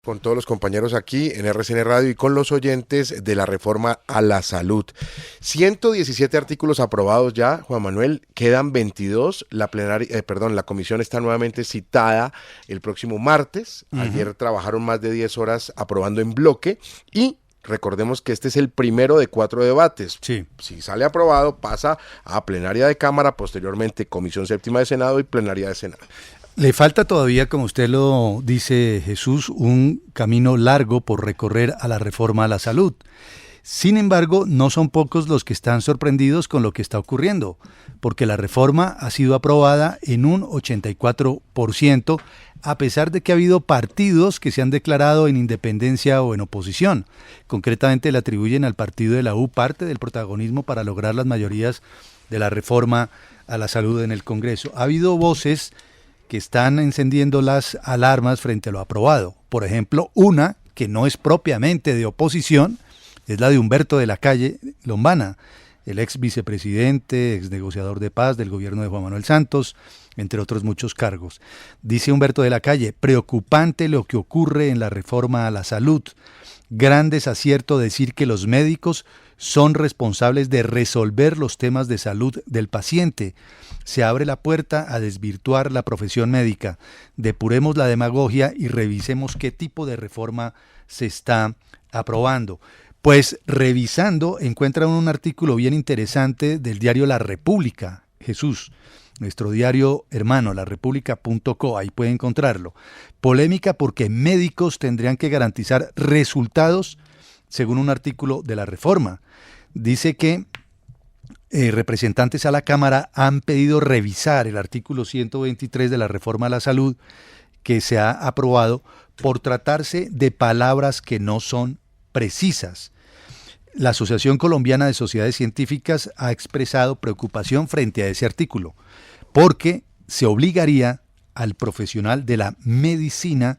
Con todos los compañeros aquí en RCN Radio y con los oyentes de la reforma a la salud. 117 artículos aprobados ya, Juan Manuel, quedan 22. La comisión está nuevamente citada el próximo martes. Ayer trabajaron más de 10 horas aprobando en bloque y recordemos que este es el primero de 4 debates. Sí. Si sale aprobado, pasa a plenaria de Cámara, posteriormente Comisión Séptima de Senado y plenaria de Senado. Le falta todavía, como usted lo dice, Jesús, un camino largo por recorrer a la reforma a la salud. Sin embargo, no son pocos los que están sorprendidos con lo que está ocurriendo, porque la reforma ha sido aprobada en un 84%, a pesar de que ha habido partidos que se han declarado en independencia o en oposición. Concretamente le atribuyen al partido de la U parte del protagonismo para lograr las mayorías de la reforma a la salud en el Congreso. Ha habido voces que están encendiendo las alarmas frente a lo aprobado. Por ejemplo, una que no es propiamente de oposición, es la de Humberto de la Calle Lombana, el ex vicepresidente, ex negociador de paz del gobierno de Juan Manuel Santos, entre otros muchos cargos. Dice Humberto de la Calle, preocupante lo que ocurre en la reforma a la salud. Gran desacierto decir que los médicos son responsables de resolver los temas de salud del paciente. Se abre la puerta a desvirtuar la profesión médica. Depuremos la demagogia y revisemos qué tipo de reforma se está aprobando. Pues revisando encuentran un artículo bien interesante del diario La República, Jesús, nuestro diario hermano, larepublica.co, ahí puede encontrarlo. Polémica porque médicos tendrían que garantizar resultados según un artículo de la reforma. Dice que representantes a la Cámara han pedido revisar el artículo 123 de la reforma a la salud que se ha aprobado por tratarse de palabras que no son precisas. La Asociación Colombiana de Sociedades Científicas ha expresado preocupación frente a ese artículo, porque se obligaría al profesional de la medicina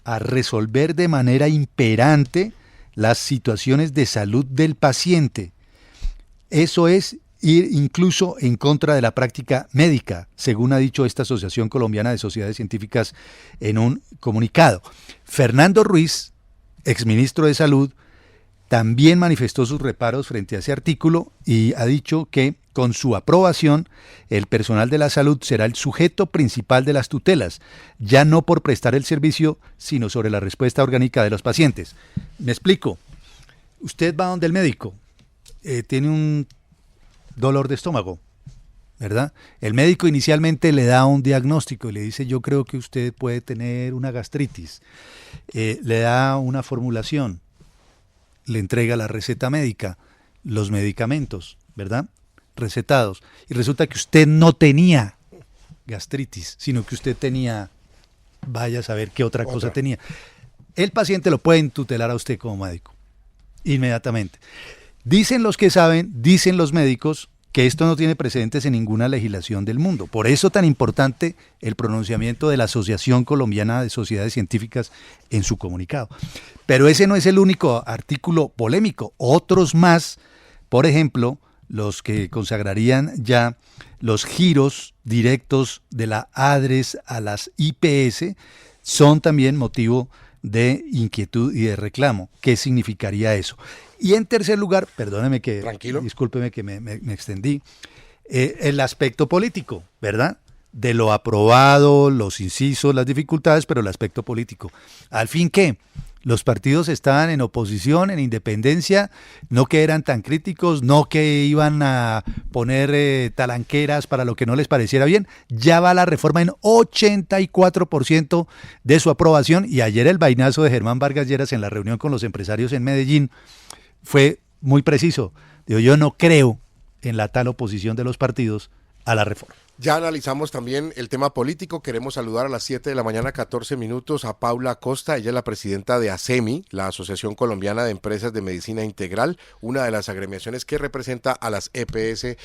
a resolver de manera imperante las situaciones de salud del paciente. Eso es ir incluso en contra de la práctica médica, según ha dicho esta Asociación Colombiana de Sociedades Científicas en un comunicado. Fernando Ruiz, exministro de Salud, también manifestó sus reparos frente a ese artículo y ha dicho que con su aprobación el personal de la salud será el sujeto principal de las tutelas, ya no por prestar el servicio, sino sobre la respuesta orgánica de los pacientes. Me explico. Usted va donde el médico, tiene un dolor de estómago, ¿verdad? El médico inicialmente le da un diagnóstico y le dice, yo creo que usted puede tener una gastritis. Le da una formulación, le entrega la receta médica, los medicamentos, ¿verdad? Recetados. Y resulta que usted no tenía gastritis, sino que usted tenía, vaya a saber qué otra cosa tenía. El paciente lo puede tutelar a usted como médico, inmediatamente. Dicen los que saben, dicen los médicos, que esto no tiene precedentes en ninguna legislación del mundo. Por eso tan importante el pronunciamiento de la Asociación Colombiana de Sociedades Científicas en su comunicado. Pero ese no es el único artículo polémico. Otros más, por ejemplo, los que consagrarían ya los giros directos de la ADRES a las IPS, son también motivo de inquietud y de reclamo. ¿Qué significaría eso? Y en tercer lugar, perdóneme que, Tranquilo. Discúlpeme que me extendí, el aspecto político, ¿verdad? De lo aprobado, los incisos, las dificultades, pero el aspecto político. Al fin, ¿qué? Los partidos estaban en oposición, en independencia, no que eran tan críticos, no que iban a poner talanqueras para lo que no les pareciera bien. Ya va la reforma en 84% de su aprobación y ayer el vainazo de Germán Vargas Lleras en la reunión con los empresarios en Medellín fue muy preciso. Digo, yo no creo en la tal oposición de los partidos a la reforma. Ya analizamos también el tema político. Queremos saludar a las 7 de la mañana, 14 minutos, a Paula Acosta. Ella es la presidenta de ASEMI, la Asociación Colombiana de Empresas de Medicina Integral, una de las agremiaciones que representa a las EPS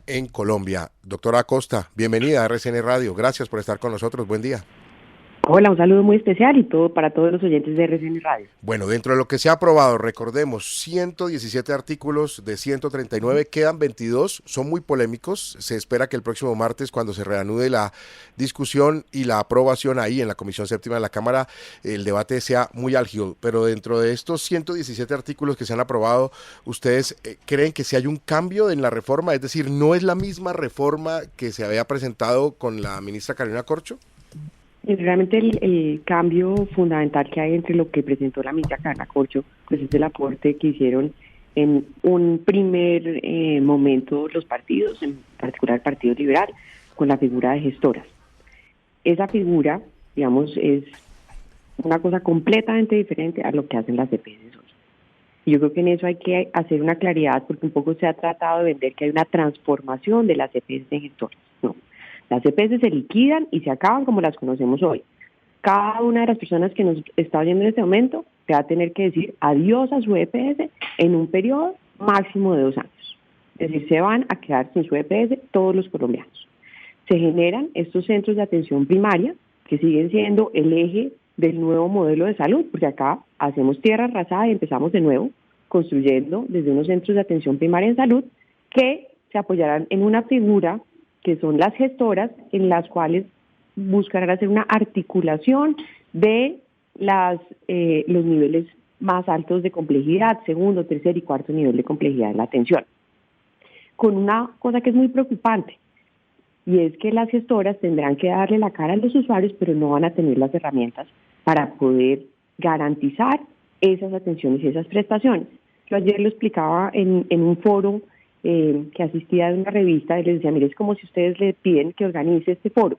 en Colombia. Doctora Acosta, bienvenida a RCN Radio. Gracias por estar con nosotros. Buen día. Hola, un saludo muy especial y todo para todos los oyentes de RCN Radio. Bueno, dentro de lo que se ha aprobado, recordemos, 117 artículos de 139, quedan 22, son muy polémicos. Se espera que el próximo martes, cuando se reanude la discusión y la aprobación ahí en la Comisión Séptima de la Cámara, el debate sea muy álgido. Pero dentro de estos 117 artículos que se han aprobado, ¿ustedes creen que si hay un cambio en la reforma? Es decir, ¿no es la misma reforma que se había presentado con la ministra Carolina Corcho? Y realmente el cambio fundamental que hay entre lo que presentó la ministra Carolina Corcho, pues es el aporte que hicieron en un primer momento los partidos, en particular el Partido Liberal, con la figura de gestoras. Esa figura, digamos, es una cosa completamente diferente a lo que hacen las EPS hoy. Y yo creo que en eso hay que hacer una claridad, porque un poco se ha tratado de vender que hay una transformación de las EPS en gestoras. No. Las EPS se liquidan y se acaban como las conocemos hoy. Cada una de las personas que nos está oyendo en este momento va a tener que decir adiós a su EPS en un periodo máximo de 2 años. Es decir, se van a quedar sin su EPS todos los colombianos. Se generan estos centros de atención primaria que siguen siendo el eje del nuevo modelo de salud, porque acá hacemos tierra arrasada y empezamos de nuevo construyendo desde unos centros de atención primaria en salud que se apoyarán en una figura que son las gestoras, en las cuales buscarán hacer una articulación de los niveles más altos de complejidad, segundo, tercer y cuarto nivel de complejidad en la atención. Con una cosa que es muy preocupante, y es que las gestoras tendrán que darle la cara a los usuarios, pero no van a tener las herramientas para poder garantizar esas atenciones y esas prestaciones. Yo ayer lo explicaba en un foro que asistía de una revista y les decía, mire, es como si ustedes le piden que organice este foro,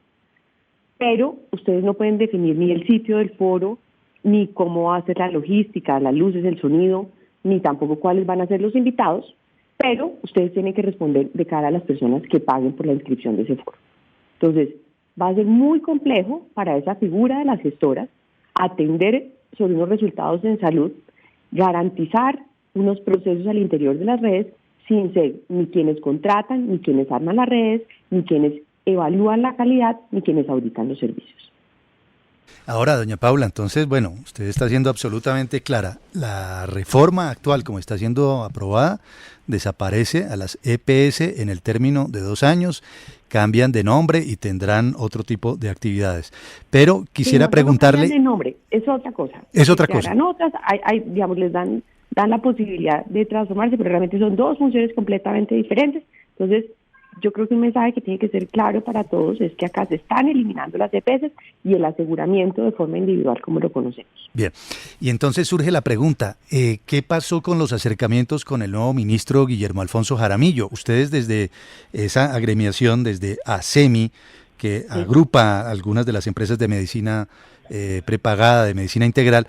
pero ustedes no pueden definir ni el sitio del foro, ni cómo va a ser la logística, las luces, el sonido, ni tampoco cuáles van a ser los invitados, pero ustedes tienen que responder de cara a las personas que paguen por la inscripción de ese foro. Entonces, va a ser muy complejo para esa figura de las gestoras atender sobre unos resultados en salud, garantizar unos procesos al interior de las redes sin ser ni quienes contratan, ni quienes arman las redes, ni quienes evalúan la calidad, ni quienes auditan los servicios. Ahora, doña Paula, entonces, bueno, usted está siendo absolutamente clara. La reforma actual, como está siendo aprobada, desaparece a las EPS en el término de 2 años, cambian de nombre y tendrán otro tipo de actividades. Pero quisiera no, preguntarle... No cambian de nombre, es otra cosa. Es otra cosa. Otras, digamos, les dan la posibilidad de transformarse, pero realmente son 2 funciones completamente diferentes. Entonces, yo creo que un mensaje que tiene que ser claro para todos es que acá se están eliminando las EPS y el aseguramiento de forma individual como lo conocemos. Bien, y entonces surge la pregunta, ¿qué pasó con los acercamientos con el nuevo ministro Guillermo Alfonso Jaramillo? Ustedes desde esa agremiación, desde ASEMI, que agrupa algunas de las empresas de medicina prepagada, de medicina integral,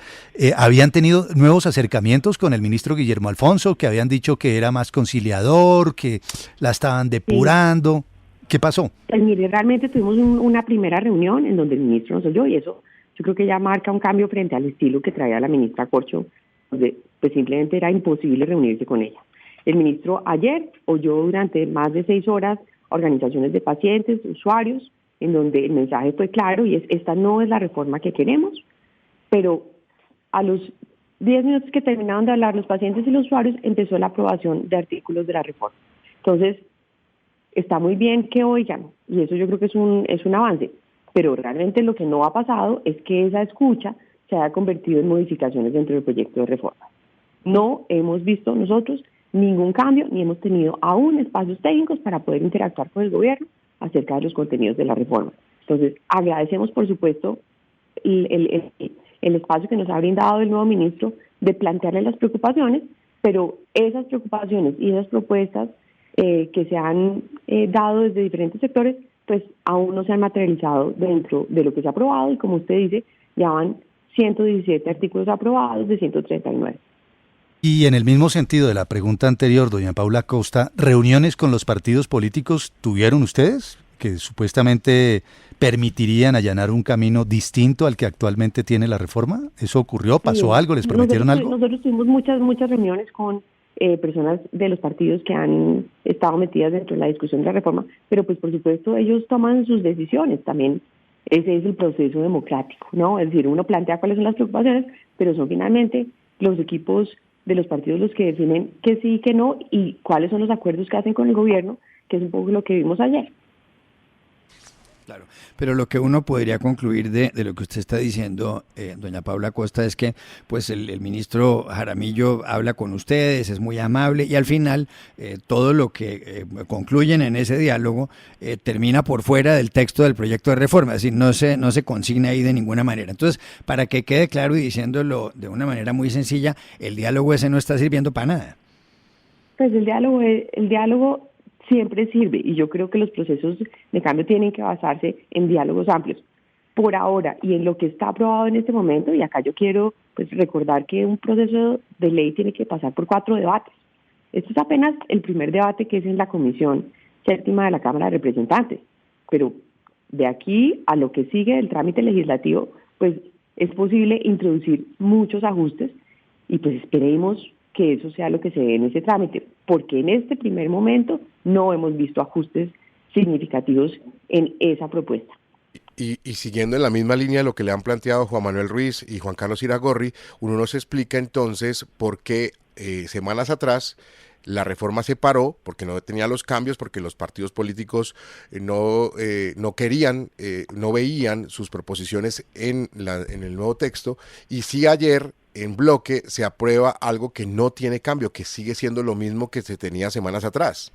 habían tenido nuevos acercamientos con el ministro Guillermo Alfonso, que habían dicho que era más conciliador, que la estaban depurando. Sí. ¿Qué pasó? Pues mire, realmente tuvimos una primera reunión en donde el ministro nos oyó y eso yo creo que ya marca un cambio frente al estilo que traía la ministra Corcho, donde pues simplemente era imposible reunirse con ella. El ministro ayer oyó durante más de 6 horas organizaciones de pacientes, usuarios, en donde el mensaje fue claro y esta no es la reforma que queremos, pero a los 10 minutos que terminaron de hablar los pacientes y los usuarios empezó la aprobación de artículos de la reforma. Entonces, está muy bien que oigan, y eso yo creo que es un avance, pero realmente lo que no ha pasado es que esa escucha se haya convertido en modificaciones dentro del proyecto de reforma. No hemos visto nosotros ningún cambio, ni hemos tenido aún espacios técnicos para poder interactuar con el gobierno acerca de los contenidos de la reforma. Entonces, agradecemos, por supuesto, el espacio que nos ha brindado el nuevo ministro de plantearle las preocupaciones, pero esas preocupaciones y esas propuestas que se han dado desde diferentes sectores, pues aún no se han materializado dentro de lo que se ha aprobado y como usted dice, ya van 117 artículos aprobados de 139. Y en el mismo sentido de la pregunta anterior, doña Paula Costa, ¿reuniones con los partidos políticos tuvieron ustedes que supuestamente permitirían allanar un camino distinto al que actualmente tiene la reforma? ¿Eso ocurrió? ¿Pasó algo? ¿Les prometieron algo? Nosotros tuvimos muchas reuniones con personas de los partidos que han estado metidas dentro de la discusión de la reforma, pero pues por supuesto ellos toman sus decisiones. También Ese es el proceso democrático, ¿no? Es decir, uno plantea cuáles son las preocupaciones, pero son finalmente los equipos de los partidos los que definen que sí y que no y cuáles son los acuerdos que hacen con el gobierno, que es un poco lo que vimos ayer. Claro, pero lo que uno podría concluir de lo que usted está diciendo, doña Paula Costa, es que pues el ministro Jaramillo habla con ustedes, es muy amable y al final todo lo que concluyen en ese diálogo termina por fuera del texto del proyecto de reforma, es decir, no se consigna ahí de ninguna manera. Entonces, para que quede claro y diciéndolo de una manera muy sencilla, el diálogo ese no está sirviendo para nada. Pues el diálogo siempre sirve y yo creo que los procesos de cambio tienen que basarse en diálogos amplios. Por ahora y en lo que está aprobado en este momento, y acá yo quiero pues recordar que un proceso de ley tiene que pasar por 4 debates. Esto es apenas el primer debate, que es en la Comisión Séptima de la Cámara de Representantes, pero de aquí a lo que sigue del trámite legislativo, pues es posible introducir muchos ajustes y pues esperemos que eso sea lo que se dé en ese trámite, porque en este primer momento no hemos visto ajustes significativos en esa propuesta. Y siguiendo en la misma línea de lo que le han planteado Juan Manuel Ruiz y Juan Carlos Iragorri, uno nos explica entonces por qué semanas atrás la reforma se paró, porque no tenía los cambios, porque los partidos políticos no querían, no veían sus proposiciones en el nuevo texto, y sí ayer en bloque se aprueba algo que no tiene cambio, que sigue siendo lo mismo que se tenía semanas atrás.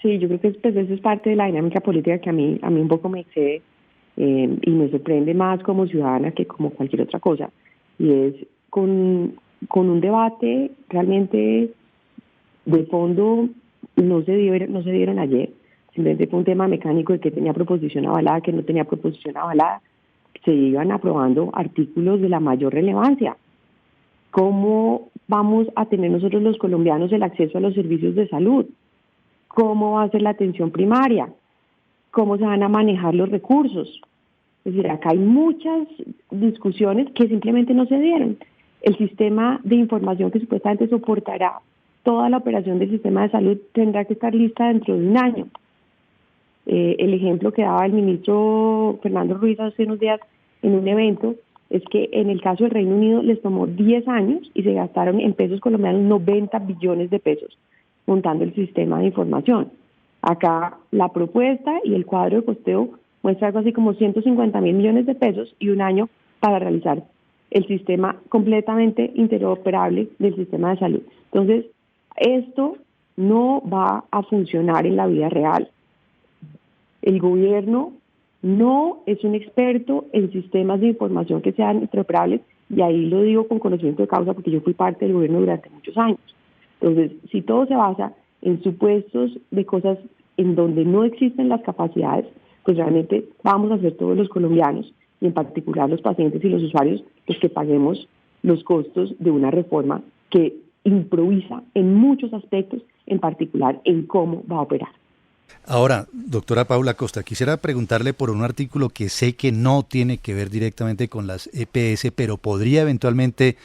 Sí, yo creo que pues, eso es parte de la dinámica política que a mí un poco me excede y me sorprende más como ciudadana que como cualquier otra cosa, y es con un debate realmente de fondo no se dieron ayer, simplemente fue un tema mecánico de que tenía proposición avalada, que no tenía proposición avalada. Se iban aprobando artículos de la mayor relevancia. ¿Cómo vamos a tener nosotros los colombianos el acceso a los servicios de salud? ¿Cómo va a ser la atención primaria? ¿Cómo se van a manejar los recursos? Es decir, acá hay muchas discusiones que simplemente no se dieron. El sistema de información que supuestamente soportará toda la operación del sistema de salud tendrá que estar lista dentro de un año. El ejemplo que daba el ministro Fernando Ruiz hace unos días en un evento es que en el caso del Reino Unido les tomó 10 años y se gastaron en pesos colombianos 90 billones de pesos montando el sistema de información. Acá la propuesta y el cuadro de costeo muestra algo así como 150.000 millones de pesos y un año para realizar el sistema completamente interoperable del sistema de salud. Entonces, esto no va a funcionar en la vida real. El gobierno no es un experto en sistemas de información que sean interoperables, y ahí lo digo con conocimiento de causa porque yo fui parte del gobierno durante muchos años. Entonces, si todo se basa en supuestos de cosas en donde no existen las capacidades, pues realmente vamos a ser todos los colombianos, y en particular los pacientes y los usuarios, los que paguemos los costos de una reforma que improvisa en muchos aspectos, en particular en cómo va a operar. Ahora, doctora Paula Costa, quisiera preguntarle por un artículo que sé que no tiene que ver directamente con las EPS, pero podría eventualmente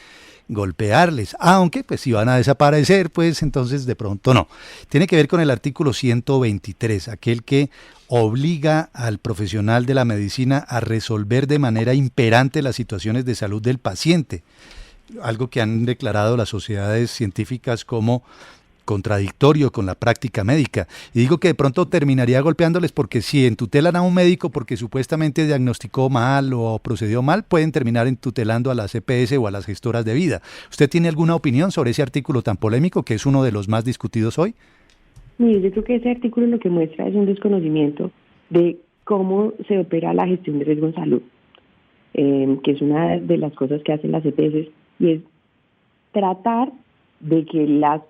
golpearles, aunque pues si van a desaparecer, pues entonces de pronto no. Tiene que ver con el artículo 123, aquel que obliga al profesional de la medicina a resolver de manera imperante las situaciones de salud del paciente, algo que han declarado las sociedades científicas como contradictorio con la práctica médica. Y digo que de pronto terminaría golpeándoles porque si entutelan a un médico porque supuestamente diagnosticó mal o procedió mal, pueden terminar entutelando a las EPS o a las gestoras de vida. ¿Usted tiene alguna opinión sobre ese artículo tan polémico que es uno de los más discutidos hoy? Mire, yo creo que ese artículo lo que muestra es un desconocimiento de cómo se opera la gestión de riesgo en salud, que es una de las cosas que hacen las EPS, y es tratar de que las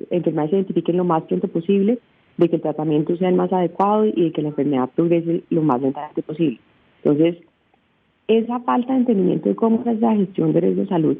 enfermedades se identifiquen lo más pronto posible, de que el tratamiento sea el más adecuado y de que la enfermedad progrese lo más lentamente posible. Entonces, esa falta de entendimiento de cómo es la gestión de riesgo de salud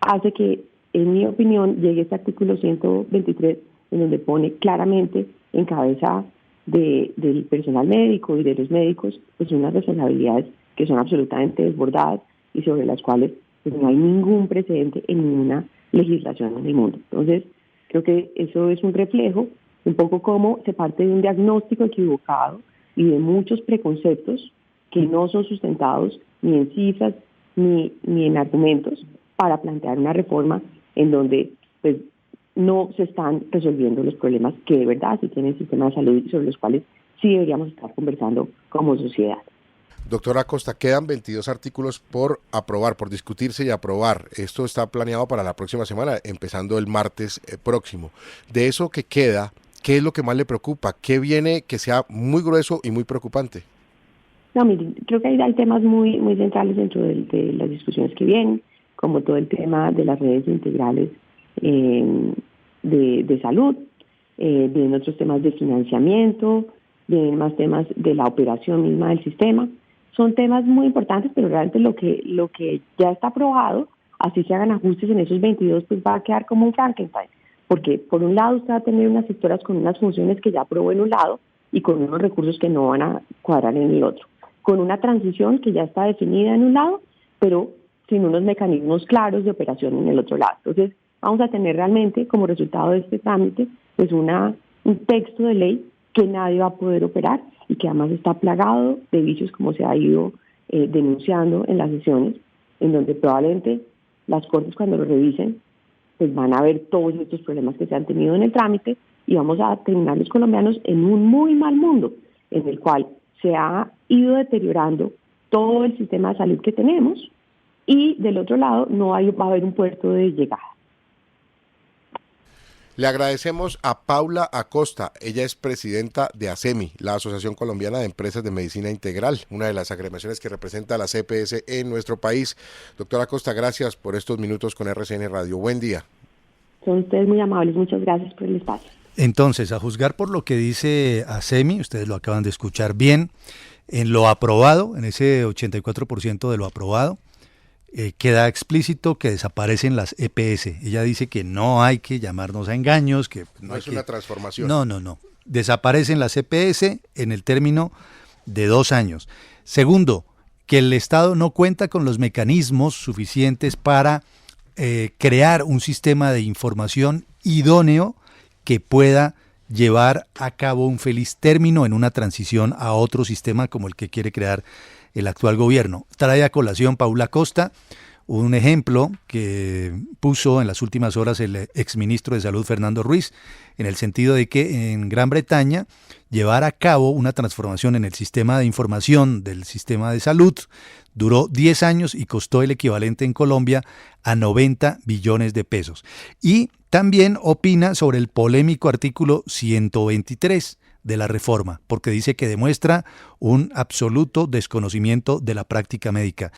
hace que, en mi opinión, llegue este artículo 123, en donde pone claramente en cabeza del personal médico y de los médicos pues unas responsabilidades que son absolutamente desbordadas y sobre las cuales pues no hay ningún precedente en ninguna legislación en el mundo. Entonces, creo que eso es un reflejo, un poco como se parte de un diagnóstico equivocado y de muchos preconceptos que no son sustentados ni en cifras ni en argumentos para plantear una reforma en donde pues no se están resolviendo los problemas que de verdad sí tiene el sistema de salud y sobre los cuales sí deberíamos estar conversando como sociedad. Doctora Acosta, quedan 22 artículos por aprobar, por discutirse y aprobar. Esto está planeado para la próxima semana, empezando el martes próximo. De eso que queda, ¿qué es lo que más le preocupa? ¿Qué viene que sea muy grueso y muy preocupante? No, miren, creo que hay temas muy centrales dentro de las discusiones que vienen, como todo el tema de las redes integrales de salud, vienen otros temas de financiamiento, vienen más temas de la operación misma del sistema. Son temas muy importantes, pero realmente lo que ya está aprobado, así se hagan ajustes en esos 22, pues va a quedar como un Frankenstein. Porque por un lado usted va a tener unas sectoras con unas funciones que ya aprobó en un lado y con unos recursos que no van a cuadrar en el otro. Con una transición que ya está definida en un lado, pero sin unos mecanismos claros de operación en el otro lado. Entonces vamos a tener realmente como resultado de este trámite pues un texto de ley que nadie va a poder operar y que además está plagado de vicios como se ha ido denunciando en las sesiones, en donde probablemente las cortes cuando lo revisen pues van a ver todos estos problemas que se han tenido en el trámite y vamos a terminar los colombianos en un muy mal mundo en el cual se ha ido deteriorando todo el sistema de salud que tenemos y del otro lado no va a haber un puerto de llegada. Le agradecemos a Paula Acosta, ella es presidenta de ASEMI, la Asociación Colombiana de Empresas de Medicina Integral, una de las agremiaciones que representa a la CPS en nuestro país. Doctora Acosta, gracias por estos minutos con RCN Radio. Buen día. Son ustedes muy amables, muchas gracias por el espacio. Entonces, a juzgar por lo que dice ASEMI, ustedes lo acaban de escuchar bien, en lo aprobado, en ese 84% de lo aprobado, queda explícito que desaparecen las EPS. Ella dice que no hay que llamarnos a engaños, que no es una transformación. No. Desaparecen las EPS en el término de 2 años. Segundo, que el Estado no cuenta con los mecanismos suficientes para crear un sistema de información idóneo que pueda llevar a cabo un feliz término en una transición a otro sistema como el que quiere crear el actual gobierno. Trae a colación Paula Acosta un ejemplo que puso en las últimas horas el exministro de Salud Fernando Ruiz, en el sentido de que en Gran Bretaña llevar a cabo una transformación en el sistema de información del sistema de salud duró 10 años y costó el equivalente en Colombia a 90 billones de pesos. Y también opina sobre el polémico artículo 123 de la reforma, porque dice que demuestra un absoluto desconocimiento de la práctica médica.